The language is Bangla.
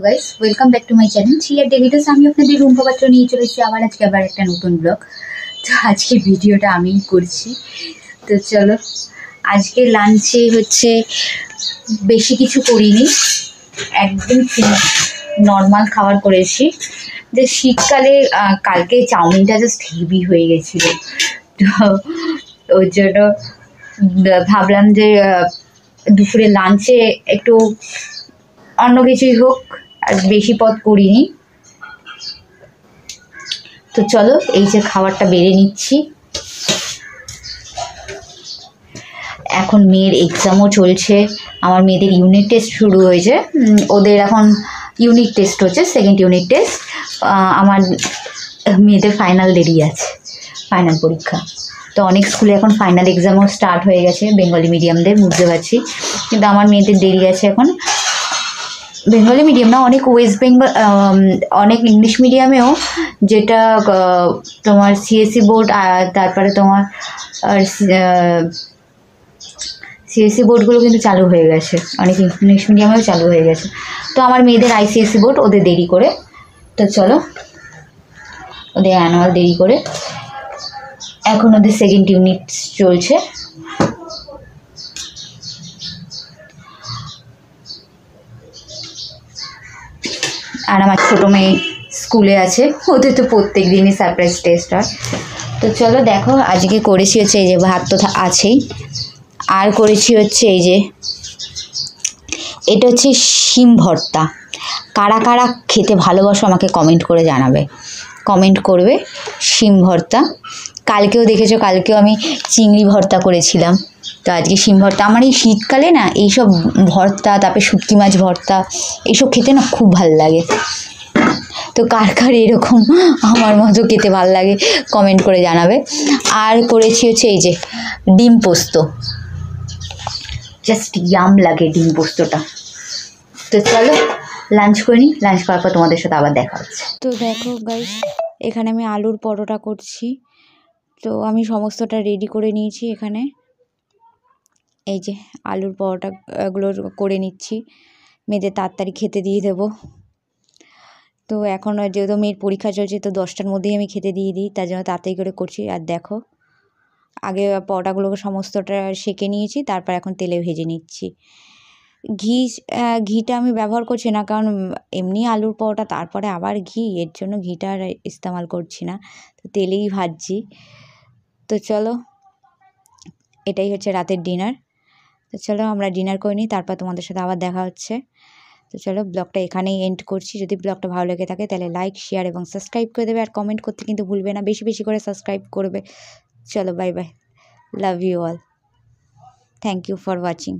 Guys welcome back to my channel cheer Davids. আমি আপনাদের রুম্পা পাত্র নিয়ে চলেছি আবার একটা নতুন ব্লগ। তো আজকে ভিডিওটা আমিই করছি। তো চলো, আজকে লাঞ্চে হচ্ছে বেশি কিছু করিনি, একদম নর্মাল খাবার করেছি। যে শীতকালে কালকে চাউমিনটা জাস্ট হেভি হয়ে গেছিল, তো ওর জন্য ভাবলাম যে দুপুরে লাঞ্চে একটু অন্য কিছুই হোক, আর বেশি পদ করিনি। তো চলো, এই যে খাবারটা বেড়ে নিচ্ছি। এখন মেয়ের এক্সামও চলছে, আমার মেয়েদের ইউনিট টেস্ট শুরু হয়েছে। ওদের এখন ইউনিট টেস্ট হচ্ছে, সেকেন্ড ইউনিট টেস্ট। আমার মেয়েদের ফাইনাল দেরি আছে, ফাইনাল পরীক্ষা। তো অনেক স্কুলে এখন ফাইনাল এক্সামও স্টার্ট হয়ে গেছে, বেঙ্গলি মিডিয়ামদের, বুঝতে পারছি, কিন্তু আমার মেয়েদের দেরি আছে এখন। বেঙ্গলি মিডিয়াম না, অনেক ওয়েস্ট বেঙ্গল, অনেক ইংলিশ মিডিয়ামেও, যেটা তোমার সিএসসি বোর্ড, আর তারপরে তোমার সিএসসি বোর্ডগুলো কিন্তু চালু হয়ে গেছে, অনেক ইংলিশ মিডিয়ামেও চালু হয়ে গেছে। তো আমার মেয়েদের আইসিএসসি বোর্ড, ওদের দেরি করে। তো চলো, ওদের অ্যানুয়াল দেরি করে, এখন ওদের সেকেন্ড ইউনিট চলছে। আর আমার ছোটো মেয়ে স্কুলে আছে, ওদের তো প্রত্যেক দিনই সারপ্রাইজ টেস্ট হয়। তো চলো দেখো, আজকে করেছি হচ্ছে এই যে ভাত তো আছেই, আর করেছি হচ্ছে এই যে এটা হচ্ছে শিম ভর্তা। কারা কারা খেতে ভালোবাসো আমাকে কমেন্ট করে জানাবে, কমেন্ট করবে। শিম ভর্তা কালকেও দেখেছো, কালকেও আমি চিংড়ি ভর্তা করেছিলাম। তো আজকে শিম ভর্তা। আমার এই শীতকালে না এইসব ভর্তা, তারপরে শুটকি মাছ ভর্তা, এইসব খেতে না খুব ভাল লাগে। তো কার কার এরকম আমার মতো খেতে ভাল লাগে কমেন্ট করে জানাবে। আর করেছি হচ্ছে এই যে ডিম পোস্ত, জাস্ট ইয়াম লাগে ডিম পোস্তটা। তো চলো লাঞ্চ করে নিই, লাঞ্চ করার পর তোমাদের সাথে আবার দেখা হচ্ছে। তো দেখো গাইস, এখানে আমি আলুর পরোটা করছি। তো আমি সমস্তটা রেডি করে নিয়েছি। এখানে এই যে আলুর পরোটাগুলো করে নিচ্ছি, মেয়েদের তাড়াতাড়ি খেতে দিয়ে দেবো। তো এখন যেহেতু মেয়ের পরীক্ষা চলছে, তো 10টার মধ্যেই আমি খেতে দিয়ে দিই, তার জন্য তাড়াতাড়ি করে করছি। আর দেখো, আগে পরোটাগুলোকে সমস্তটা সেঁকে নিয়েছি, তারপর এখন তেলে ভেজে নিচ্ছি। ঘিটা আমি ব্যবহার করছি না, কারণ এমনি আলুর পরোটা, তারপরে আবার ঘি, এর জন্য ঘিটা আর ইস্তেমাল করছি না, তো তেলেই ভাজছি। তো চলো, এটাই হচ্ছে রাতের ডিনার। তো চলো আমরা ডিনার করে নিই, তারপর তোমাদের সাথে আবার দেখা হচ্ছে। তো চলো, ব্লগটা এখানেই এন্ড করছি। যদি ব্লগটা ভালো লেগে থাকে তাহলে লাইক, শেয়ার এবং সাবস্ক্রাইব করে দেবে, আর কমেন্ট করতে কিন্তু ভুলবে না, বেশি বেশি করে সাবস্ক্রাইব করবে। চলো, bye bye, love you all, thank you for watching.